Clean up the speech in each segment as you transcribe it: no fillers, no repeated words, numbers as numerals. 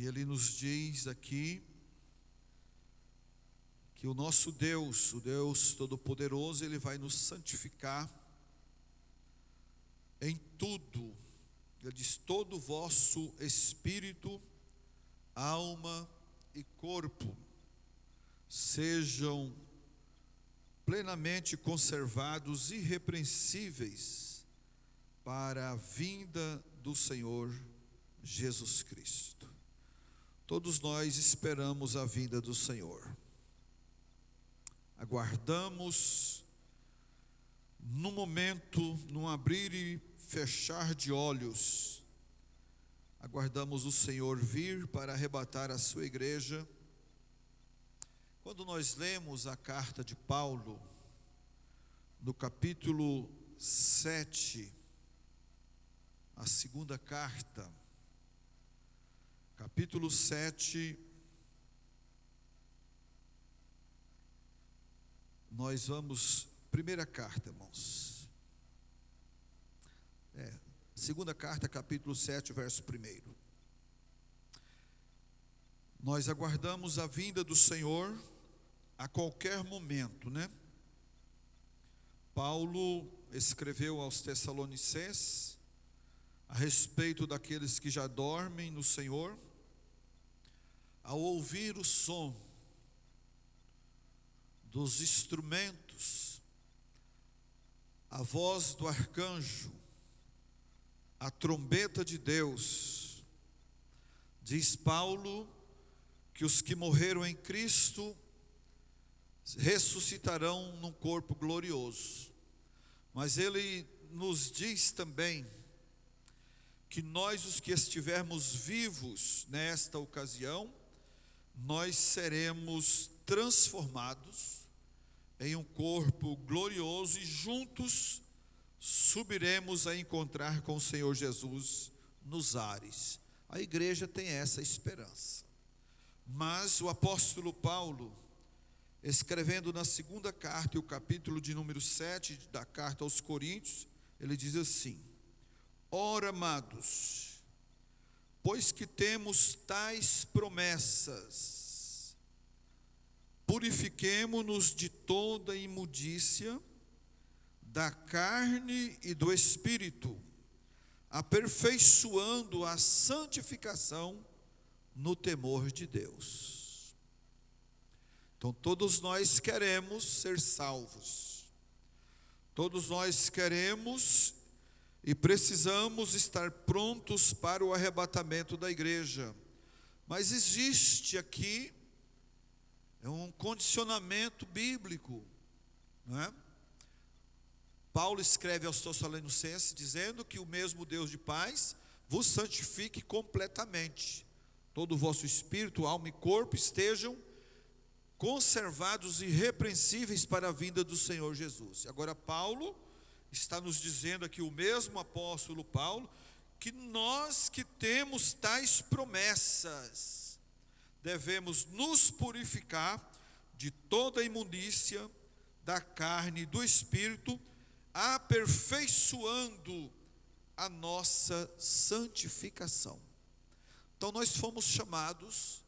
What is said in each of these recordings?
E ele nos diz aqui que o nosso Deus, o Deus Todo-Poderoso, ele vai nos santificar em tudo. Ele diz: todo o vosso espírito, alma e corpo sejam plenamente conservados, irrepreensíveis, para a vinda do Senhor Jesus Cristo. Todos nós esperamos a vinda do Senhor. Aguardamos, no momento, num abrir e fechar de olhos, aguardamos o Senhor vir para arrebatar a sua igreja. Quando nós lemos a carta de Paulo, no capítulo 7, a segunda carta, capítulo 7, nós vamos, primeira carta, irmãos, segunda carta, capítulo 7, verso 1. Nós aguardamos a vinda do Senhor a qualquer momento, né? Paulo escreveu aos Tessalonicenses a respeito daqueles que já dormem no Senhor. Ao ouvir o som dos instrumentos, a voz do arcanjo, a trombeta de Deus, diz Paulo que os que morreram em Cristo ressuscitarão num corpo glorioso. Mas ele nos diz também que nós, os que estivermos vivos nesta ocasião, nós seremos transformados em um corpo glorioso e juntos subiremos a encontrar com o Senhor Jesus nos ares. A igreja tem essa esperança. Mas o apóstolo Paulo, escrevendo na segunda carta, o capítulo de número 7 da carta aos Coríntios, ele diz assim: ora, amados, pois que temos tais promessas, purifiquemo-nos de toda imundícia da carne e do espírito, aperfeiçoando a santificação no temor de Deus. Então todos nós queremos ser salvos, todos nós queremos e precisamos estar prontos para o arrebatamento da igreja. Mas existe aqui um condicionamento bíblico, não é? Paulo escreve aos Tessalonicenses dizendo que o mesmo Deus de paz vos santifique completamente. Todo o vosso espírito, alma e corpo estejam conservados irrepreensíveis para a vinda do Senhor Jesus. Agora Paulo está nos dizendo aqui, o mesmo apóstolo Paulo, que nós que temos tais promessas, devemos nos purificar de toda a imundícia da carne e do espírito, aperfeiçoando a nossa santificação. Então nós fomos chamados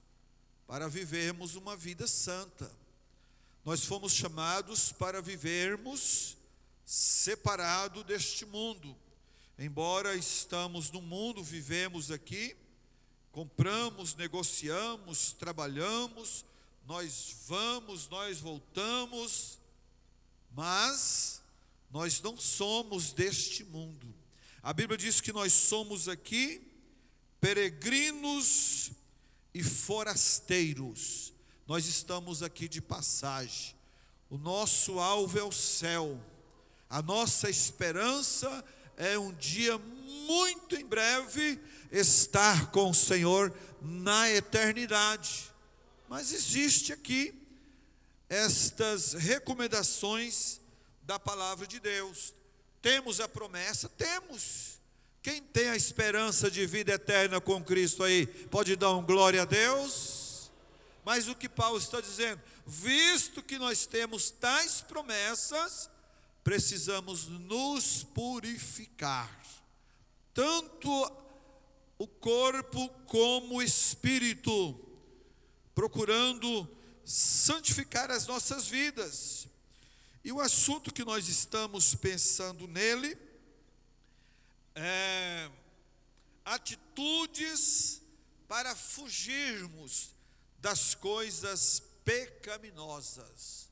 para vivermos uma vida santa. Nós fomos chamados para vivermos separado deste mundo. Embora estamos no mundo, vivemos aqui, compramos, negociamos, trabalhamos, nós vamos, nós voltamos, mas nós não somos deste mundo. A Bíblia diz que nós somos aqui peregrinos e forasteiros. Nós estamos aqui de passagem. O nosso alvo é o céu. A nossa esperança é um dia muito em breve estar com o Senhor na eternidade. Mas existe aqui estas recomendações da palavra de Deus. Temos a promessa? Temos. Quem tem a esperança de vida eterna com Cristo aí, pode dar um glória a Deus? Mas o que Paulo está dizendo? Visto que nós temos tais promessas, precisamos nos purificar, tanto o corpo como espírito, procurando santificar as nossas vidas. E o assunto que nós estamos pensando nele é atitudes para fugirmos das coisas pecaminosas.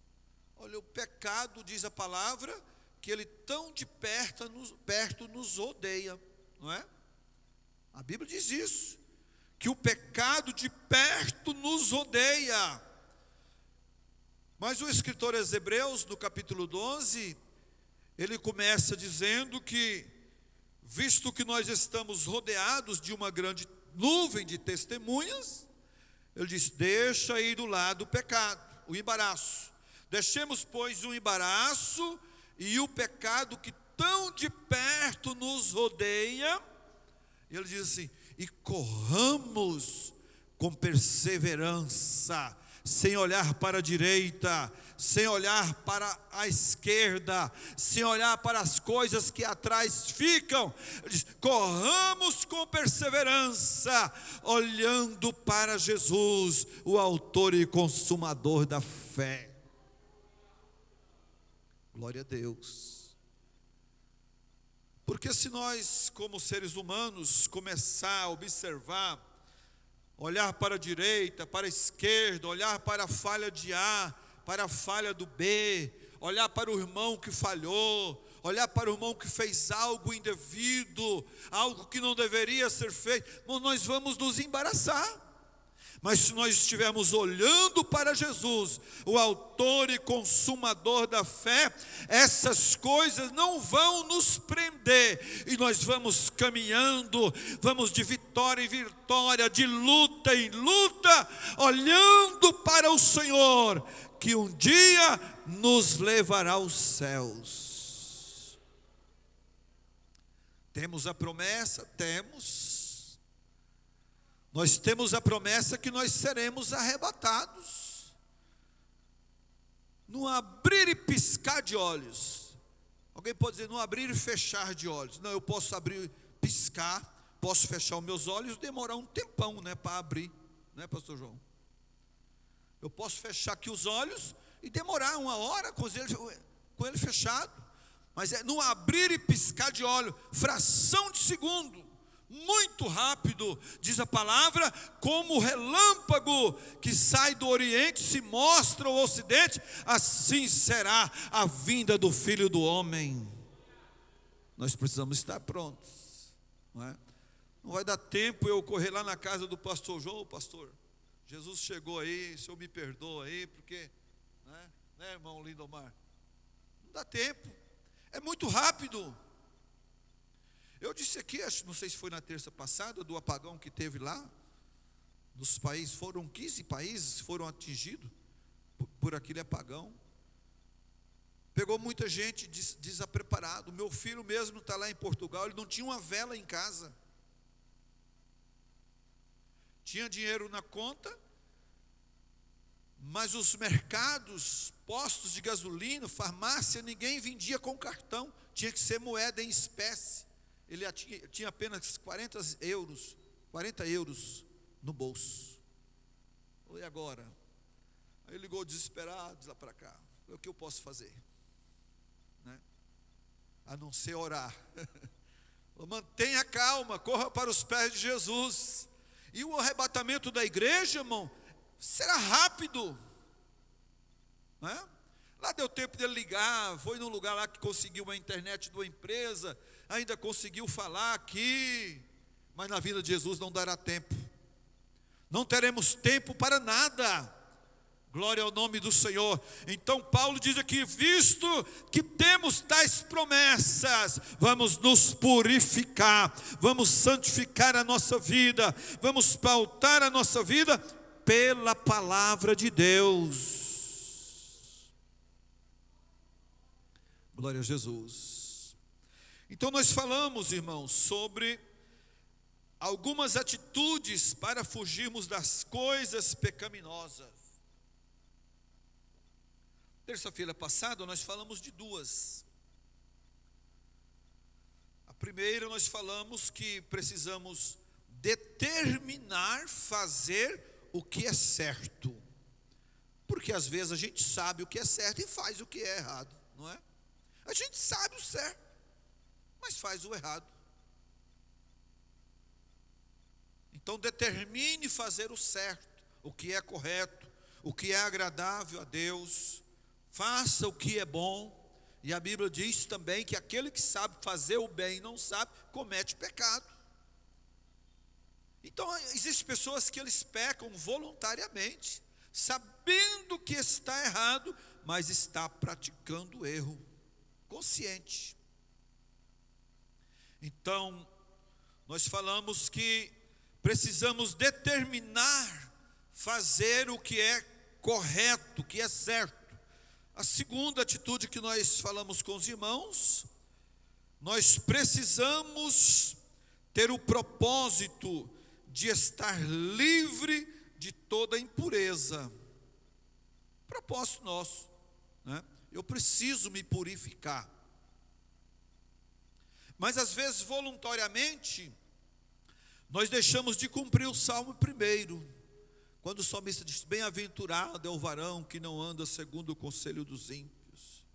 Olha, o pecado, diz a palavra, que ele tão de perto nos odeia, não é? A Bíblia diz isso, que o pecado de perto nos odeia. Mas o escritor aos Hebreus, no capítulo 12, ele começa dizendo que, visto que nós estamos rodeados de uma grande nuvem de testemunhas, ele diz: deixa aí do lado o pecado, o embaraço. Deixemos, pois, o embaraço e o pecado que tão de perto nos rodeia. Ele diz assim: e corramos com perseverança, sem olhar para a direita, sem olhar para a esquerda, sem olhar para as coisas que atrás ficam. Ele diz: corramos com perseverança, olhando para Jesus, o autor e consumador da fé. Glória a Deus. Porque se nós, como seres humanos, começar a observar, olhar para a direita, para a esquerda, olhar para a falha de A, para a falha do B, olhar para o irmão que falhou, olhar para o irmão que fez algo indevido, algo que não deveria ser feito, nós vamos nos embaraçar. Mas se nós estivermos olhando para Jesus, o autor e consumador da fé, essas coisas não vão nos prender, e nós vamos caminhando, vamos de vitória em vitória, de luta em luta, olhando para o Senhor, que um dia nos levará aos céus. Temos a promessa? Temos. Nós temos a promessa que nós seremos arrebatados, no abrir e piscar de olhos. Alguém pode dizer, no abrir e fechar de olhos. Não, eu posso abrir, piscar, posso fechar os meus olhos, demorar um tempão, né, para abrir, né, pastor João? Eu posso fechar aqui os olhos e demorar uma hora com ele fechado, mas é no abrir e piscar de olho, fração de segundo, muito rápido, diz a palavra, como o relâmpago que sai do Oriente se mostra ao Ocidente, assim será a vinda do Filho do Homem. Nós precisamos estar prontos, não é? Não vai dar tempo eu correr lá na casa do pastor João: pastor, Jesus chegou aí, o senhor me perdoa aí, porque, né, irmão Lindomar? Não dá tempo, é muito rápido. Eu disse aqui, não sei se foi na terça passada, do apagão que teve lá, dos países, foram 15 países que foram atingidos por aquele apagão. Pegou muita gente desapreparado. Meu filho mesmo está lá em Portugal, ele não tinha uma vela em casa. Tinha dinheiro na conta, mas os mercados, postos de gasolina, farmácia, ninguém vendia com cartão, tinha que ser moeda em espécie. Ele tinha apenas 40 euros no bolso. E agora? Aí ele ligou desesperado lá para cá. O que eu posso fazer? Né? A não ser orar. Mantenha calma, corra para os pés de Jesus. E o arrebatamento da igreja, irmão, será rápido. Né? Lá deu tempo dele ligar, foi num lugar lá que conseguiu uma internet de uma empresa, ainda conseguiu falar aqui, mas na vida de Jesus não dará tempo, não teremos tempo para nada. Glória ao nome do Senhor. Então Paulo diz aqui: visto que temos tais promessas, vamos nos purificar, vamos santificar a nossa vida, vamos pautar a nossa vida pela palavra de Deus. Glória a Jesus. Então nós falamos, irmãos, sobre algumas atitudes para fugirmos das coisas pecaminosas. Terça-feira passada nós falamos de duas. A primeira nós falamos que precisamos determinar fazer o que é certo. Porque às vezes a gente sabe o que é certo e faz o que é errado, não é? A gente sabe o certo, mas faz o errado. Então determine fazer o certo, o que é correto, o que é agradável a Deus. Faça o que é bom. E a Bíblia diz também que aquele que sabe fazer o bem e não sabe, comete pecado. Então existem pessoas que eles pecam voluntariamente, sabendo que está errado, mas está praticando erro, consciente. Então, nós falamos que precisamos determinar fazer o que é correto, o que é certo. A segunda atitude que nós falamos com os irmãos, nós precisamos ter o propósito de estar livre de toda impureza. Propósito nosso, né? Eu preciso me purificar. Mas às vezes voluntariamente nós deixamos de cumprir o Salmo 1, quando o salmista diz: bem-aventurado é o varão que não anda segundo o conselho dos ímpios,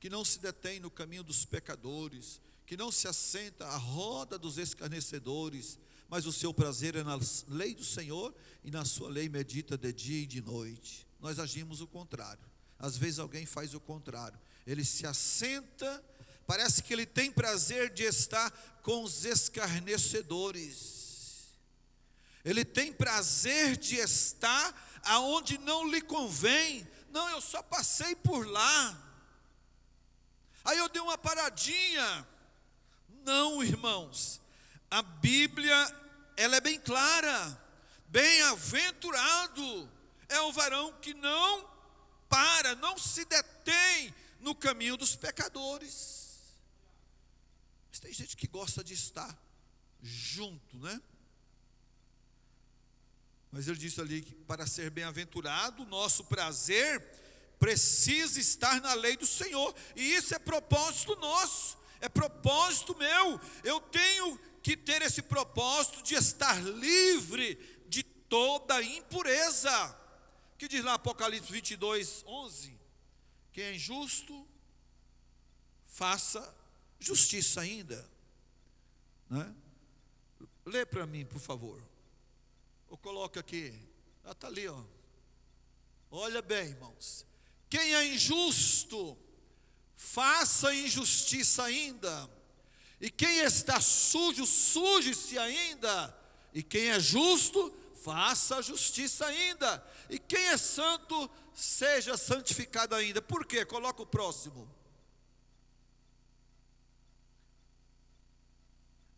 que não se detém no caminho dos pecadores, que não se assenta à roda dos escarnecedores, mas o seu prazer é na lei do Senhor, e na sua lei medita de dia e de noite. Nós agimos o contrário. Às vezes alguém faz o contrário, ele se assenta, parece que ele tem prazer de estar com os escarnecedores, ele tem prazer de estar aonde não lhe convém. Não, eu só passei por lá, aí eu dei uma paradinha. Não, irmãos, a Bíblia, ela é bem clara: bem-aventurado é o varão que não para, não se detém no caminho dos pecadores. Mas tem gente que gosta de estar junto, né? Mas ele disse ali que para ser bem-aventurado, o nosso prazer precisa estar na lei do Senhor. E isso é propósito nosso, é propósito meu. Eu tenho que ter esse propósito de estar livre de toda impureza. Que diz lá Apocalipse 22:11? Quem é injusto, faça justiça ainda, né? Lê para mim, por favor. Ou coloca aqui. Está ali, ó. Olha bem, irmãos. Quem é injusto, faça injustiça ainda. E quem está sujo, suje-se ainda. E quem é justo, faça justiça ainda. E quem é santo, seja santificado ainda. Por quê? Coloca o próximo.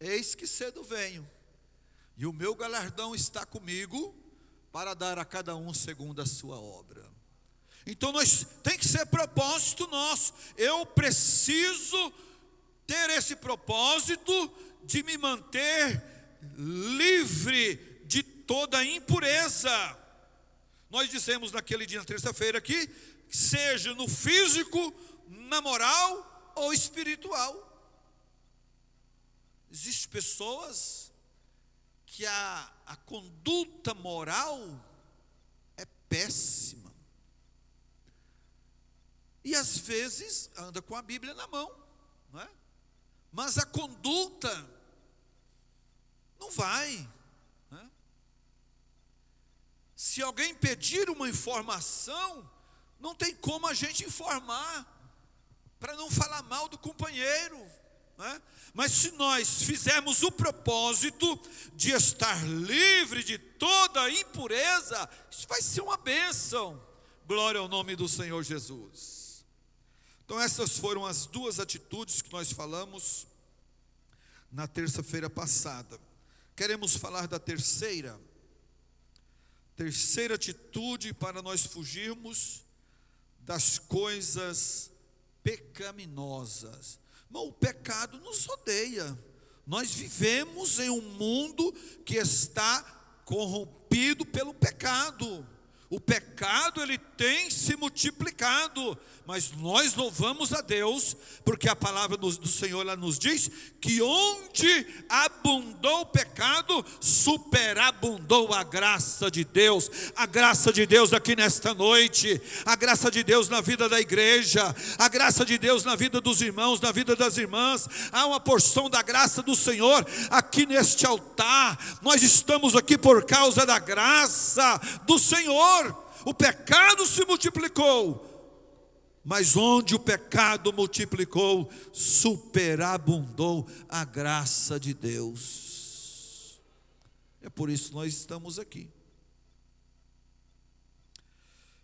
Eis que cedo venho, e o meu galardão está comigo, para dar a cada um segundo a sua obra. Então tem que ser propósito nosso. Eu preciso ter esse propósito de me manter livre de toda impureza. Nós dissemos naquele dia, na terça-feira aqui, seja no físico, na moral ou espiritual. Existem pessoas que a conduta moral é péssima, e às vezes anda com a Bíblia na mão, não é? Mas a conduta não vai, né? Se alguém pedir uma informação, não tem como a gente informar, para não falar mal do companheiro, né? Mas se nós fizermos o propósito de estar livre de toda impureza, isso vai ser uma bênção. Glória ao nome do Senhor Jesus. Então essas foram as duas atitudes que nós falamos na terça-feira passada. Queremos falar da terceira atitude para nós fugirmos das coisas pecaminosas. Mas o pecado nos rodeia. Nós vivemos em um mundo que está corrompido pelo pecado. O pecado ele tem se multiplicado, mas nós louvamos a Deus, porque a palavra do Senhor ela nos diz que onde abundou o pecado, superabundou a graça de Deus. A graça de Deus aqui nesta noite, a graça de Deus na vida da igreja, a graça de Deus na vida dos irmãos, na vida das irmãs. Há uma porção da graça do Senhor aqui neste altar. Nós estamos aqui por causa da graça do Senhor. O pecado se multiplicou, mas onde o pecado multiplicou, superabundou a graça de Deus. É por isso que nós estamos aqui.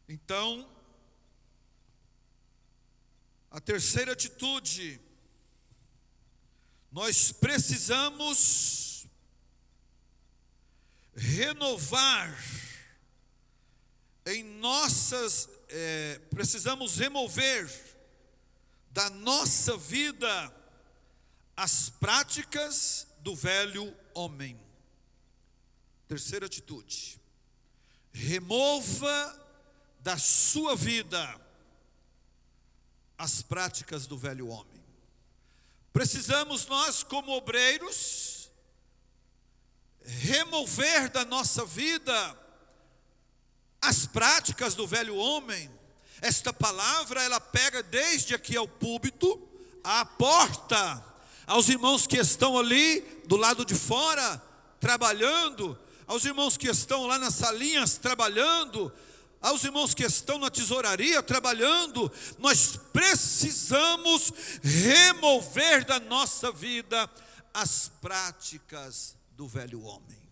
Então, a terceira atitude, nós precisamos renovar precisamos remover da nossa vida as práticas do velho homem. Terceira atitude, remova da sua vida as práticas do velho homem. Precisamos nós, como obreiros, remover da nossa vida as práticas do velho homem. Esta palavra ela pega desde aqui ao púlpito, à porta, aos irmãos que estão ali do lado de fora trabalhando, aos irmãos que estão lá nas salinhas trabalhando, aos irmãos que estão na tesouraria trabalhando. Nós precisamos remover da nossa vida as práticas do velho homem.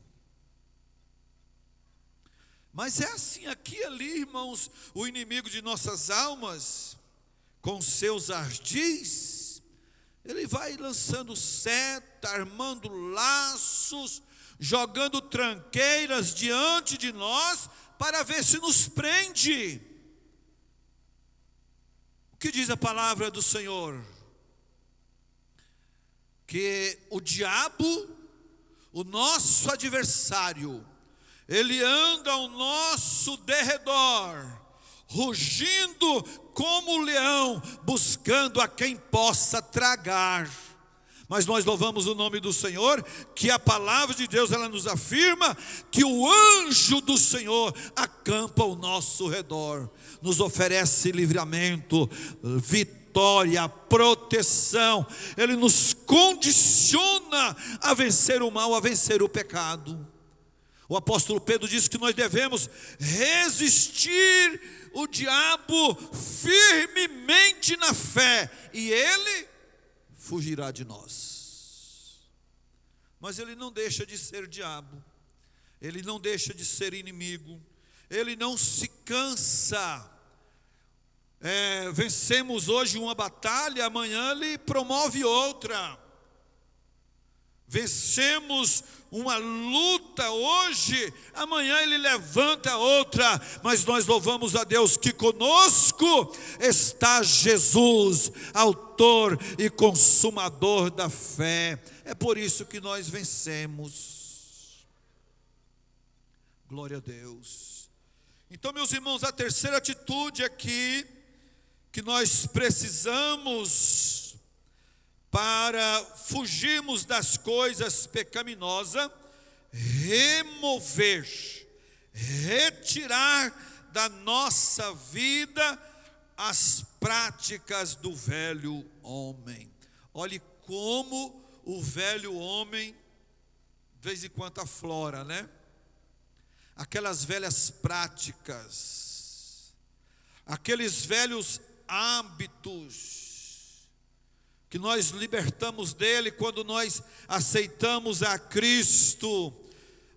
Mas é assim aqui e ali, irmãos, o inimigo de nossas almas, com seus ardis, ele vai lançando seta, armando laços, jogando tranqueiras diante de nós, para ver se nos prende. O que diz a palavra do Senhor? Que o diabo, o nosso adversário, ele anda ao nosso derredor, rugindo como o leão, buscando a quem possa tragar. Mas nós louvamos o nome do Senhor, que a palavra de Deus ela nos afirma que o anjo do Senhor acampa ao nosso redor, nos oferece livramento, vitória, proteção. Ele nos condiciona a vencer o mal, a vencer o pecado. O apóstolo Pedro diz que nós devemos resistir o diabo firmemente na fé, e ele fugirá de nós. Mas ele não deixa de ser diabo, ele não deixa de ser inimigo, ele não se cansa. Vencemos hoje uma batalha, amanhã ele promove outra. Vencemos uma luta hoje, amanhã ele levanta outra, mas nós louvamos a Deus que conosco está Jesus, autor e consumador da fé. É por isso que nós vencemos. Glória a Deus. Então, meus irmãos, a terceira atitude aqui que nós precisamos para fugirmos das coisas pecaminosas, remover, retirar da nossa vida as práticas do velho homem. Olhe como o velho homem, de vez em quando aflora, né? Aquelas velhas práticas, aqueles velhos hábitos, que nós libertamos dele quando nós aceitamos a Cristo.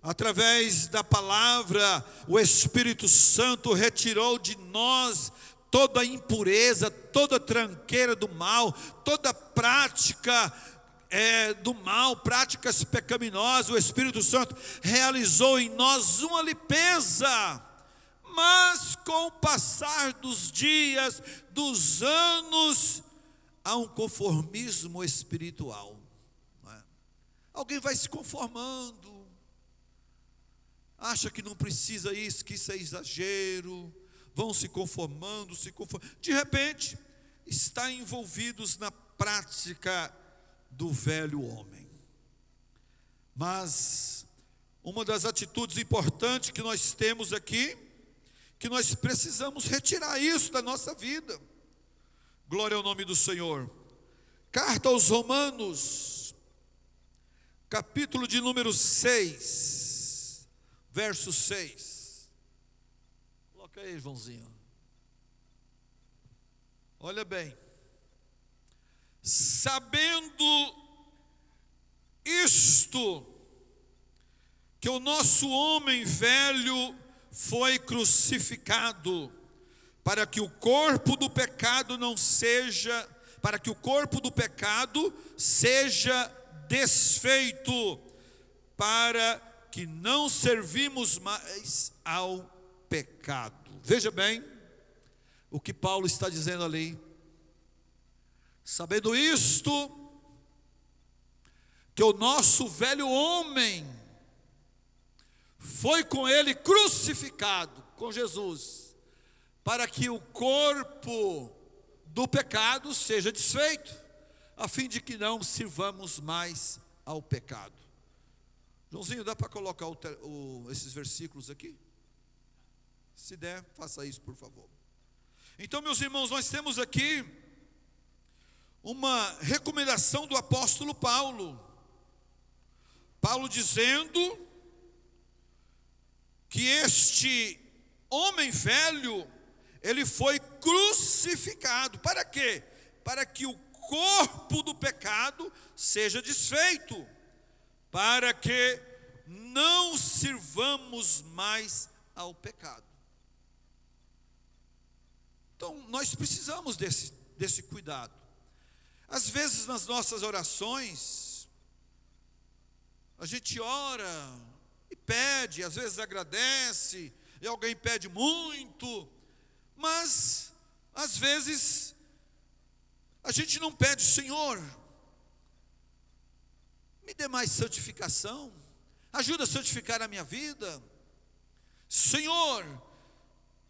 Através da palavra, o Espírito Santo retirou de nós toda a impureza, toda a tranqueira do mal, toda prática do mal, práticas pecaminosas. O Espírito Santo realizou em nós uma limpeza. Mas com o passar dos dias, dos anos, há um conformismo espiritual, não é? Alguém vai se conformando, acha que não precisa isso, que isso é exagero, vão se conformando, de repente, está envolvidos na prática do velho homem. Mas uma das atitudes importantes que nós temos aqui, que nós precisamos retirar isso da nossa vida. Glória ao nome do Senhor. Carta aos Romanos, capítulo de número 6, verso 6. Coloca aí, Joãozinho. Olha bem. Sabendo isto, que o nosso homem velho foi crucificado, para que o corpo do pecado seja desfeito, para que não servimos mais ao pecado. Veja bem o que Paulo está dizendo ali. Sabendo isto, que o nosso velho homem foi com ele crucificado, com Jesus, para que o corpo do pecado seja desfeito, a fim de que não sirvamos mais ao pecado. Joãozinho, dá para colocar esses versículos aqui? Se der, faça isso, por favor. Então, meus irmãos, nós temos aqui uma recomendação do apóstolo Paulo. Paulo dizendo que este homem velho, ele foi crucificado. Para quê? Para que o corpo do pecado seja desfeito, para que não sirvamos mais ao pecado. Então, nós precisamos desse cuidado. Às vezes, nas nossas orações, a gente ora e pede, às vezes agradece, e alguém pede muito, mas, às vezes, a gente não pede: Senhor, me dê mais santificação, ajuda a santificar a minha vida. Senhor,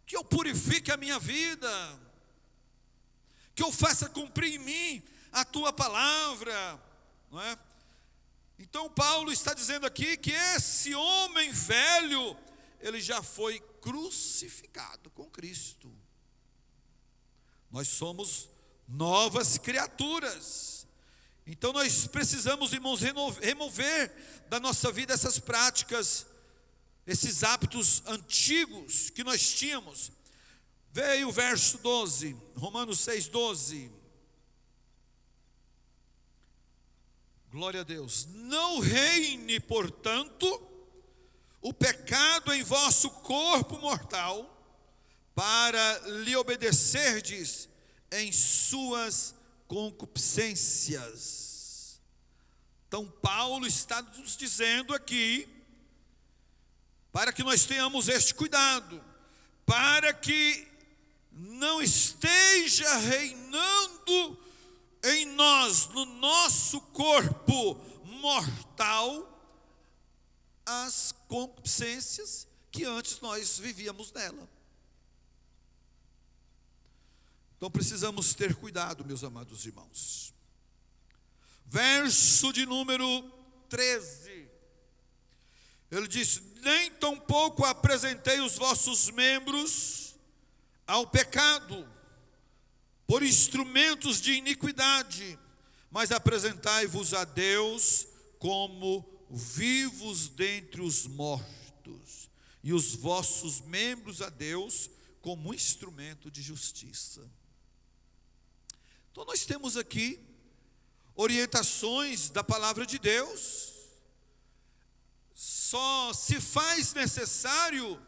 que eu purifique a minha vida, que eu faça cumprir em mim a tua palavra, não é? Então Paulo está dizendo aqui que esse homem velho, ele já foi crucificado com Cristo. Nós somos novas criaturas. Então nós precisamos, irmãos, remover da nossa vida essas práticas, esses hábitos antigos que nós tínhamos. Veio o verso 12, Romanos 6:12. Glória a Deus. Não reine, portanto, o pecado em vosso corpo mortal, para lhe obedecerdes em suas concupiscências. Então Paulo está nos dizendo aqui, para que nós tenhamos este cuidado, para que não esteja reinando em nós, no nosso corpo mortal, as concupiscências que antes nós vivíamos nela. Então precisamos ter cuidado, meus amados irmãos. Verso de número 13. Ele diz: nem tampouco apresentei os vossos membros ao pecado, por instrumentos de iniquidade, mas apresentai-vos a Deus como vivos dentre os mortos, e os vossos membros a Deus como instrumento de justiça. Então nós temos aqui orientações da palavra de Deus. Só se faz necessário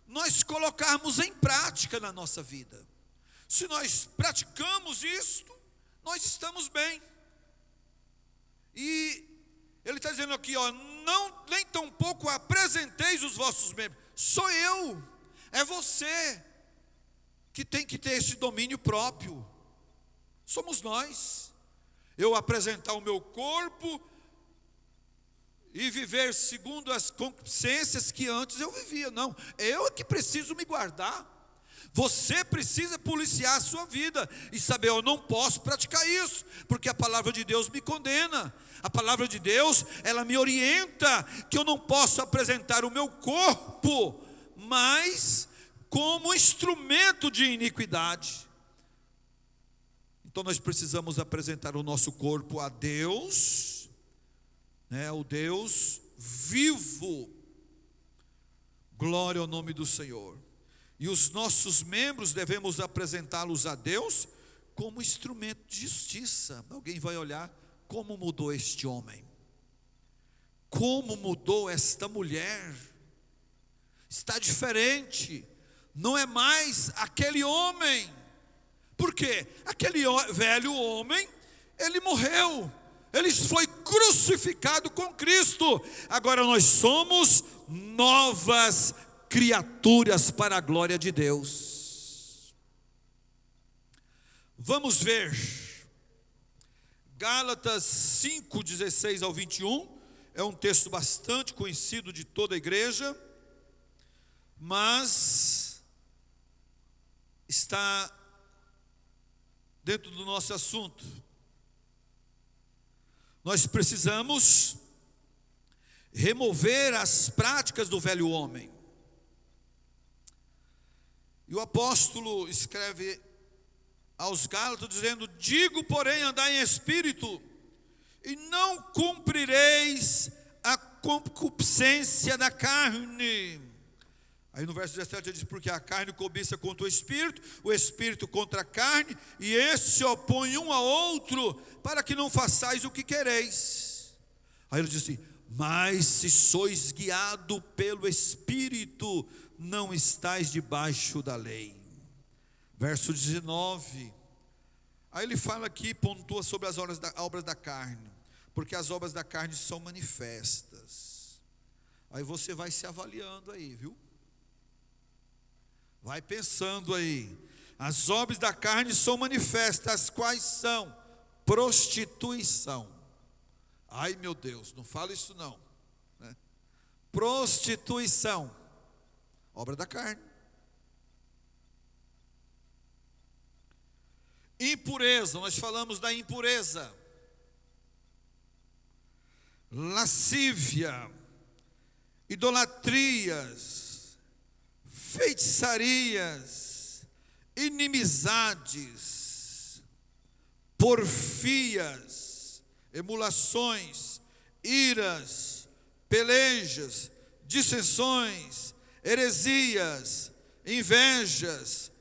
nós colocarmos em prática na nossa vida. Se nós praticamos isto, nós estamos bem. E ele está dizendo aqui, nem tampouco apresenteis os vossos membros. Sou eu, é você que tem que ter esse domínio próprio. Somos nós. Eu apresentar o meu corpo e viver segundo as concupiscências que antes eu vivia. Não, eu é que preciso me guardar. Você precisa policiar a sua vida e saber: eu não posso praticar isso, porque a palavra de Deus me condena. A palavra de Deus, ela me orienta que eu não posso apresentar o meu corpo mais como instrumento de iniquidade. Então nós precisamos apresentar o nosso corpo a Deus, o Deus vivo. Glória ao nome do Senhor. E os nossos membros devemos apresentá-los a Deus como instrumento de justiça. Alguém vai olhar: como mudou este homem? Como mudou esta mulher? Está diferente. Não é mais aquele homem. Por quê? Aquele velho homem, ele morreu. Ele foi crucificado com Cristo. Agora nós somos novas criaturas para a glória de Deus. Vamos ver Gálatas 5, 16 ao 21. É um texto bastante conhecido de toda a igreja, mas está dentro do nosso assunto. Nós precisamos remover as práticas do velho homem. E o apóstolo escreve aos Gálatas dizendo: digo, porém, andai em espírito, e não cumprireis a concupiscência da carne. Aí no verso 17 ele diz: porque a carne cobiça contra o espírito contra a carne, e estes se opõem um ao outro, para que não façais o que quereis. Aí ele diz assim: mas se sois guiado pelo Espírito, não estais debaixo da lei. Verso 19, aí ele fala aqui, pontua sobre as obras da carne, porque as obras da carne são manifestas. Aí você vai se avaliando aí, viu? Vai pensando aí. As obras da carne são manifestas, quais são? Prostituição. Ai meu Deus, não fala isso não, né? Prostituição, obra da carne. Impureza, nós falamos da impureza. Lascívia, idolatrias, feitiçarias, inimizades, porfias, emulações, iras, pelejas, dissensões, heresias, invejas,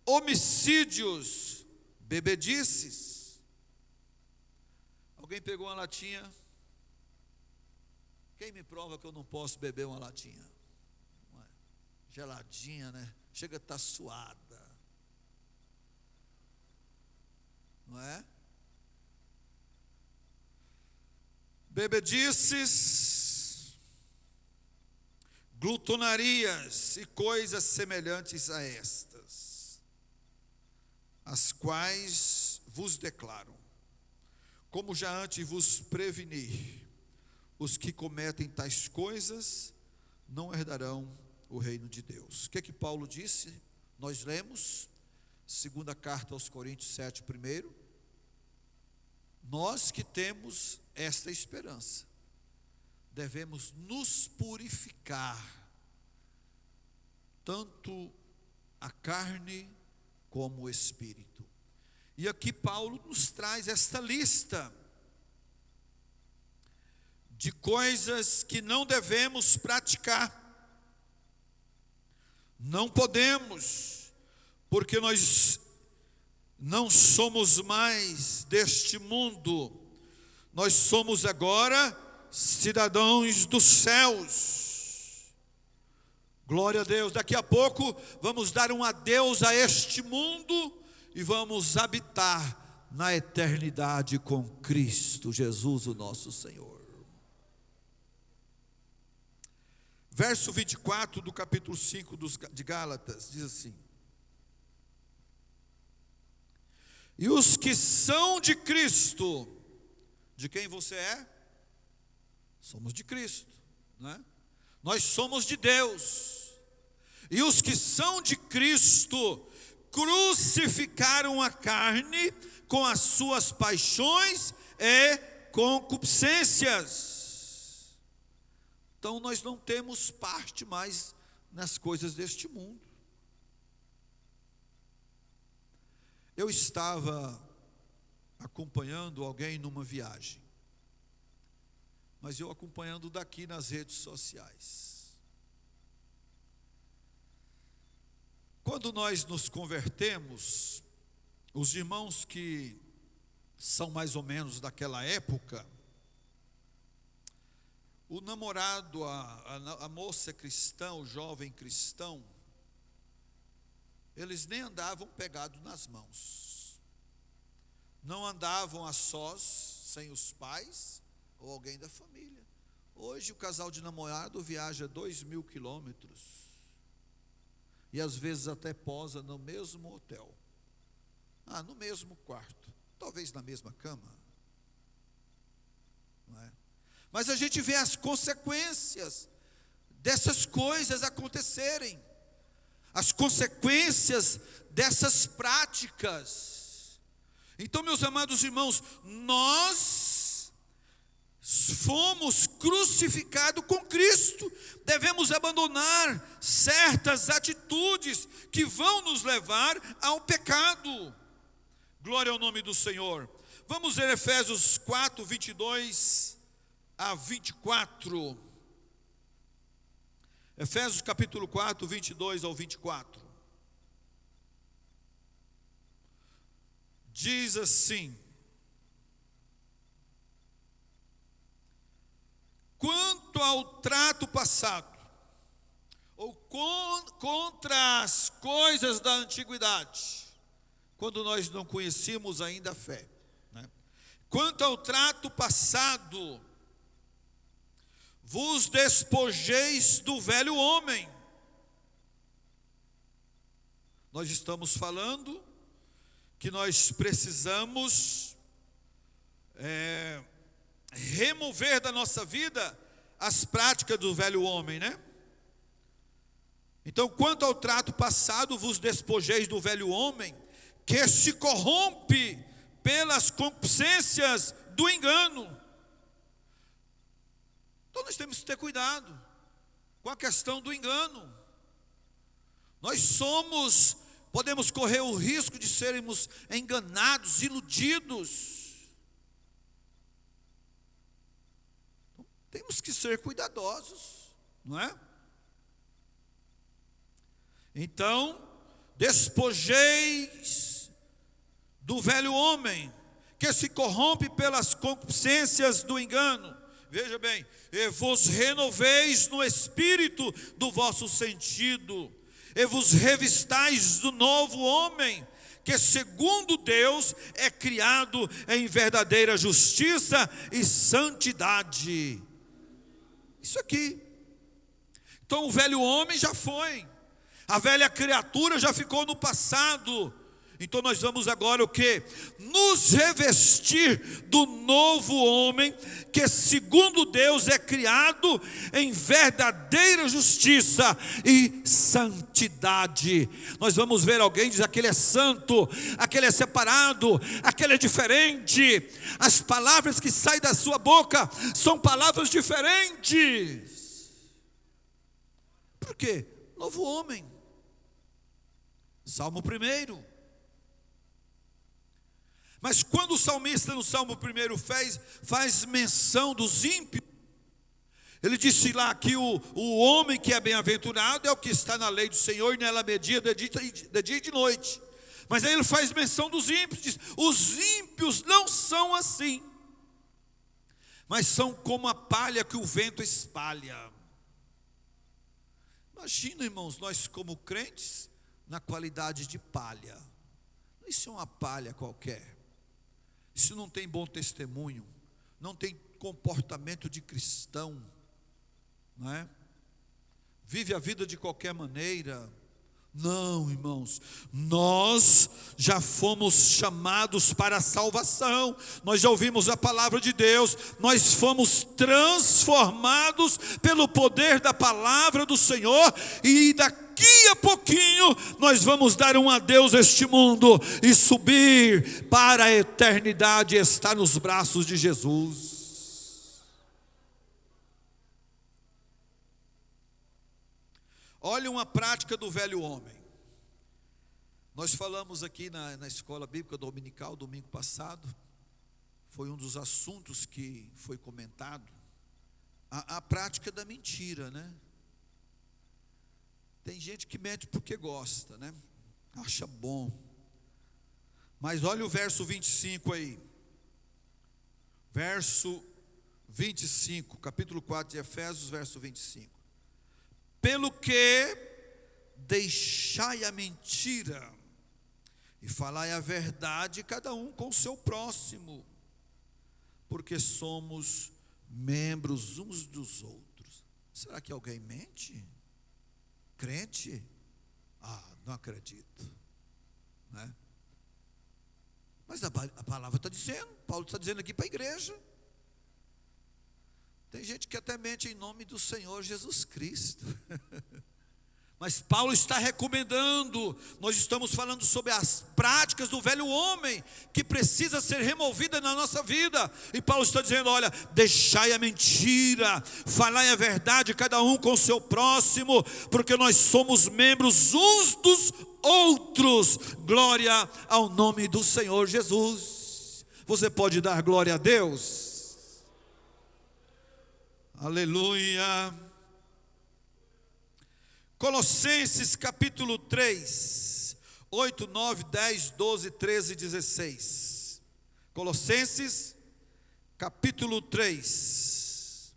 homicídios, bebedices. Alguém pegou uma latinha? Quem me prova que eu não posso beber uma latinha? Geladinha, né? Chega a estar suada, não é? Bebedices, glutonarias e coisas semelhantes a estas, as quais vos declaro, como já antes vos preveni, os que cometem tais coisas não herdarão o reino de Deus. O que é que Paulo disse? Nós lemos, segunda carta aos Coríntios 7, primeiro. Nós que temos esta esperança, devemos nos purificar, tanto a carne como o espírito. E aqui Paulo nos traz esta lista de coisas que não devemos praticar. Não podemos, porque nós não somos mais deste mundo, nós somos agora cidadãos dos céus. Glória a Deus. Daqui a pouco vamos dar um adeus a este mundo e vamos habitar na eternidade com Cristo Jesus, o nosso Senhor. Verso 24 do capítulo 5 de Gálatas, diz assim: e os que são de Cristo, de quem você é? Somos de Cristo, não é? Nós somos de Deus. E os que são de Cristo crucificaram a carne com as suas paixões e concupiscências. Então nós não temos parte mais nas coisas deste mundo. Eu estava acompanhando alguém numa viagem, mas eu acompanhando daqui nas redes sociais. Quando nós nos convertemos, os irmãos que são mais ou menos daquela época, o namorado, a moça cristã, o jovem cristão, eles nem andavam pegados nas mãos, não andavam a sós, sem os pais ou alguém da família. Hoje o casal de namorado viaja 2.000 quilômetros e às vezes até posa no mesmo hotel, no mesmo quarto, talvez na mesma cama, não é? Mas a gente vê as consequências dessas coisas acontecerem, as consequências dessas práticas. Então, meus amados irmãos, nós fomos crucificados com Cristo, devemos abandonar certas atitudes que vão nos levar ao pecado. Glória ao nome do Senhor. Vamos ler Efésios 4, 22 a 24. Efésios capítulo 4, 22 ao 24. Diz assim: quanto ao trato passado, ou contra as coisas da antiguidade, quando nós não conhecíamos ainda a fé, né? Quanto ao trato passado, vos despojeis do velho homem. Nós estamos falando que nós precisamos remover da nossa vida as práticas do velho homem, né? Então, quanto ao trato passado, vos despojeis do velho homem, que se corrompe pelas concupiscências do engano. Então nós temos que ter cuidado com a questão do engano. Nós podemos correr o risco de sermos enganados, iludidos. Então, temos que ser cuidadosos, não é? Então, despojeis do velho homem, que se corrompe pelas concupiscências do engano. Veja bem, e vos renoveis no espírito do vosso sentido, e vos revistais do novo homem, que segundo Deus é criado em verdadeira justiça e santidade. Isso aqui. Então o velho homem já foi, a velha criatura já ficou no passado. Então nós vamos agora o quê? Nos revestir do novo homem, que segundo Deus é criado em verdadeira justiça e santidade. Nós vamos ver alguém dizer: aquele é santo, aquele é separado, aquele é diferente. As palavras que saem da sua boca são palavras diferentes. Por quê? Novo homem. Salmo 1. Mas quando o salmista no Salmo 1 faz menção dos ímpios, ele disse lá que o homem que é bem-aventurado é o que está na lei do Senhor e nela media de dia e de noite. Mas aí ele faz menção dos ímpios, diz: os ímpios não são assim, mas são como a palha que o vento espalha. Imagina, irmãos, nós como crentes na qualidade de palha. Isso é uma palha qualquer. Isso não tem bom testemunho, não tem comportamento de cristão, não é? Vive a vida de qualquer maneira, Não, irmãos, nós já fomos chamados para a salvação, nós já ouvimos a palavra de Deus, nós fomos transformados pelo poder da palavra do Senhor, e daqui a pouquinho nós vamos dar um adeus a este mundo e subir para a eternidade e estar nos braços de Jesus. Olha uma prática do velho homem. Nós falamos aqui na escola bíblica dominical, domingo passado, foi um dos assuntos que foi comentado, a prática da mentira, né? Tem gente que mente porque gosta, né? Acha bom. Mas olha o verso 25 aí. Verso 25, capítulo 4 de Efésios, verso 25. Pelo que deixai a mentira e falai a verdade, cada um com o seu próximo, porque somos membros uns dos outros. Será que alguém mente? Crente? Não acredito, né? Mas a palavra está dizendo, Paulo está dizendo aqui para a igreja. Tem gente que até mente em nome do Senhor Jesus Cristo. Mas Paulo está recomendando, nós estamos falando sobre as práticas do velho homem, que precisa ser removida na nossa vida. E Paulo está dizendo, olha, deixai a mentira, falai a verdade, cada um com o seu próximo, porque nós somos membros uns dos outros. Glória ao nome do Senhor Jesus. Você pode dar glória a Deus? Aleluia. Colossenses capítulo 3, 8, 9, 10, 12, 13 e 16. Colossenses capítulo 3.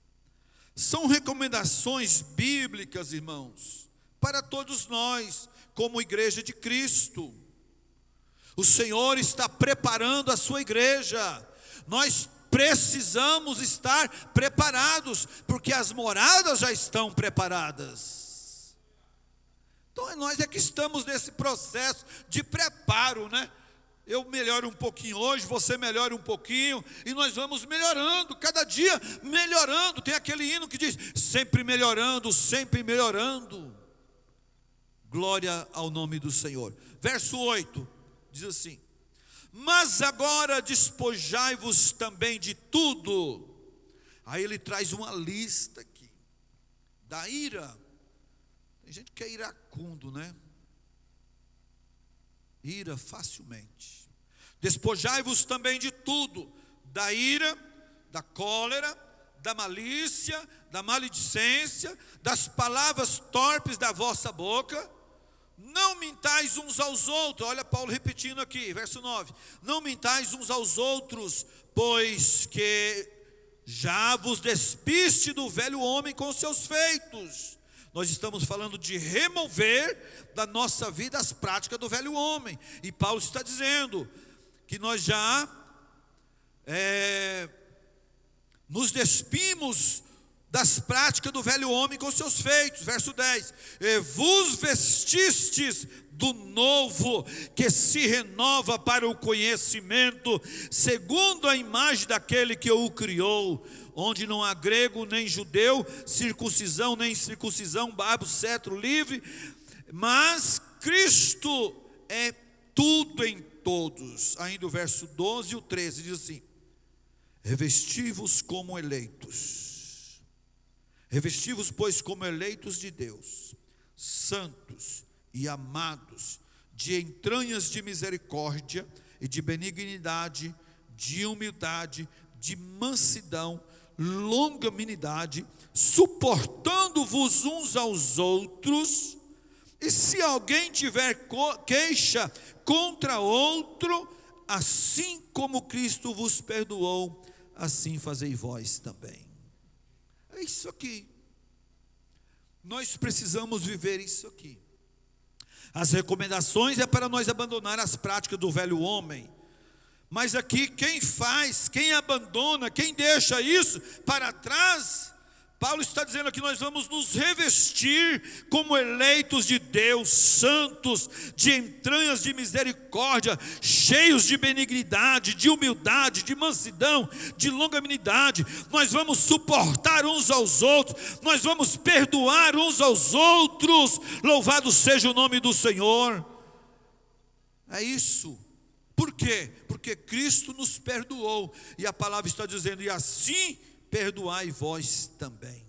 São recomendações bíblicas, irmãos, para todos nós, como igreja de Cristo. O Senhor está preparando a sua igreja. Nós precisamos estar preparados, porque as moradas já estão preparadas. Então nós é que estamos nesse processo de preparo, né? Eu melhoro um pouquinho hoje, você melhora um pouquinho, e nós vamos melhorando, cada dia melhorando. Tem aquele hino que diz, sempre melhorando, sempre melhorando. Glória ao nome do Senhor. Verso 8, diz assim, mas agora despojai-vos também de tudo. Aí ele traz uma lista aqui, da ira. Tem gente que é iracundo, né? Ira facilmente. Despojai-vos também de tudo, da ira, da cólera, da malícia, da maledicência, das palavras torpes da vossa boca. Não mintais uns aos outros. Olha Paulo repetindo aqui, verso 9. Não mintais uns aos outros, pois que já vos despiste do velho homem com seus feitos. Nós estamos falando de remover da nossa vida as práticas do velho homem. E Paulo está dizendo que nós já nos despimos das práticas do velho homem com seus feitos. Verso 10, e vos vestistes do novo, que se renova para o conhecimento, segundo a imagem daquele que o criou, onde não há grego nem judeu, circuncisão nem incircuncisão, barbo, cetro, livre, mas Cristo é tudo em todos. Ainda o verso 12 e o 13 diz assim, revesti-vos como eleitos. Revesti-vos, pois, como eleitos de Deus, santos e amados, de entranhas de misericórdia e de benignidade, de humildade, de mansidão, longanimidade, suportando-vos uns aos outros, e se alguém tiver queixa contra outro, assim como Cristo vos perdoou, assim fazei vós também. É isso aqui. Nós precisamos viver isso aqui. As recomendações é para nós abandonar as práticas do velho homem. Mas aqui quem faz, quem abandona, quem deixa isso para trás, Paulo está dizendo que nós vamos nos revestir como eleitos de Deus, santos, de entranhas de misericórdia, cheios de benignidade, de humildade, de mansidão, de longanimidade. Nós vamos suportar uns aos outros, nós vamos perdoar uns aos outros. Louvado seja o nome do Senhor. É isso. Por quê? Porque Cristo nos perdoou, e a palavra está dizendo: e assim perdoai vós também.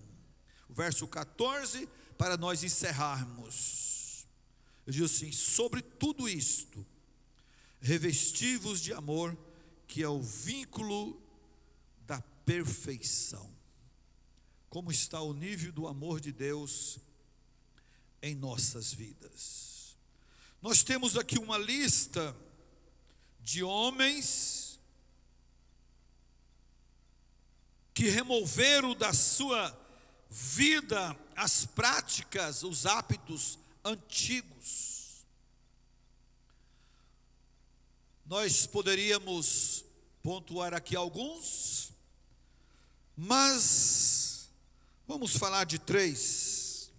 O verso 14, para nós encerrarmos, eu digo assim: sobre tudo isto, revesti-vos de amor, que é o vínculo da perfeição. Como está o nível do amor de Deus em nossas vidas? Nós temos aqui uma lista de homens que removeram da sua vida as práticas, os hábitos antigos. Nós poderíamos pontuar aqui alguns, mas vamos falar de 3.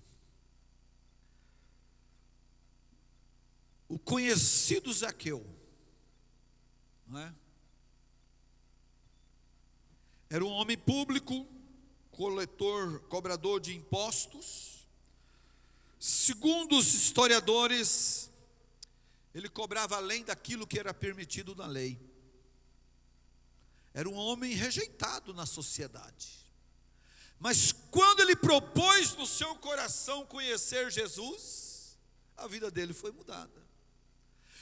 O conhecido Zaqueu, não é? Era um homem público, cobrador de impostos. Segundo os historiadores, ele cobrava além daquilo que era permitido na lei. Era um homem rejeitado na sociedade. Mas quando ele propôs no seu coração conhecer Jesus, a vida dele foi mudada.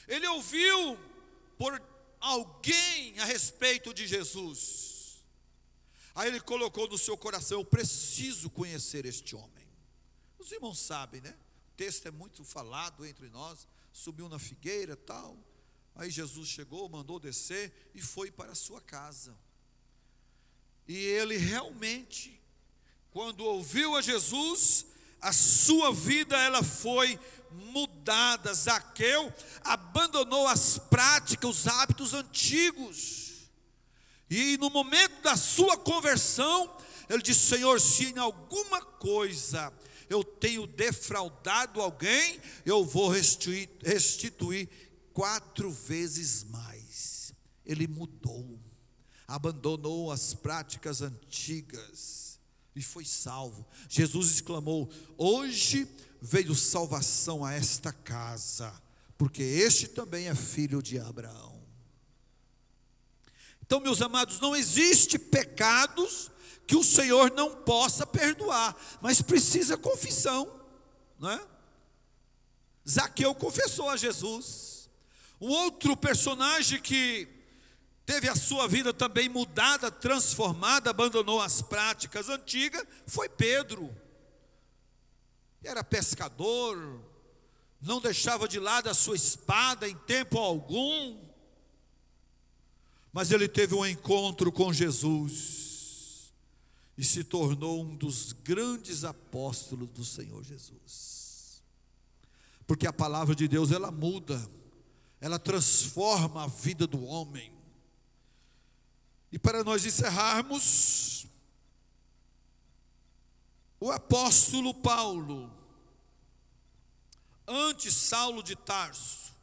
Ele ouviu por alguém a respeito de Jesus. Aí ele colocou no seu coração: eu preciso conhecer este homem. Os irmãos sabem, né? O texto é muito falado entre nós. Subiu na figueira, tal. Aí Jesus chegou, mandou descer e foi para a sua casa. E ele realmente, quando ouviu a Jesus, a sua vida ela foi mudada. Zaqueu abandonou as práticas, os hábitos antigos. E no momento da sua conversão, ele disse: Senhor, se em alguma coisa eu tenho defraudado alguém, eu vou restituir 4 vezes mais. Ele mudou, abandonou as práticas antigas e foi salvo. Jesus exclamou: hoje veio salvação a esta casa, porque este também é filho de Abraão. Então, meus amados, não existe pecados que o Senhor não possa perdoar, mas precisa confissão, não é? Zaqueu confessou a Jesus. Um outro personagem que teve a sua vida também mudada, transformada, abandonou as práticas antigas, foi Pedro. Era pescador, não deixava de lado a sua espada em tempo algum. Mas ele teve um encontro com Jesus e se tornou um dos grandes apóstolos do Senhor Jesus. Porque a palavra de Deus, ela muda, ela transforma a vida do homem. E para nós encerrarmos, o apóstolo Paulo, antes Saulo de Tarso,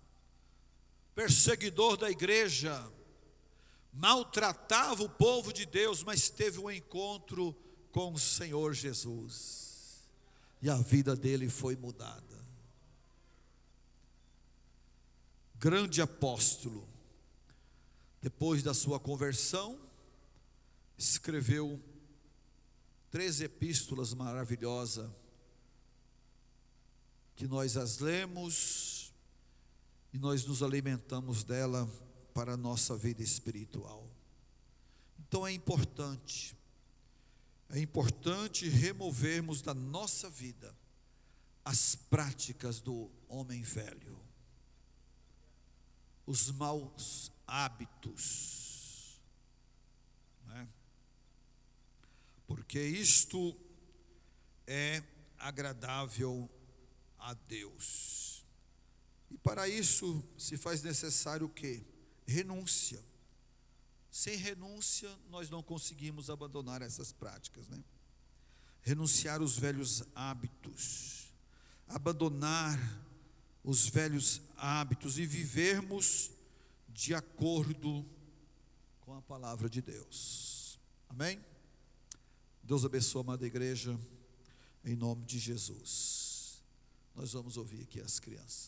perseguidor da igreja, maltratava o povo de Deus, mas teve um encontro com o Senhor Jesus, e a vida dele foi mudada. Grande apóstolo, depois da sua conversão, escreveu 3 epístolas maravilhosas, que nós as lemos e nós nos alimentamos dela para a nossa vida espiritual. Então é importante removermos da nossa vida as práticas do homem velho, os maus hábitos, né? Porque isto é agradável a Deus. E para isso se faz necessário o quê? Renúncia. Sem renúncia nós não conseguimos abandonar essas práticas, né? renunciar os velhos hábitos, abandonar os velhos hábitos e vivermos de acordo com a palavra de Deus. Amém? Deus abençoe a amada igreja, em nome de Jesus. Nós vamos ouvir aqui as crianças.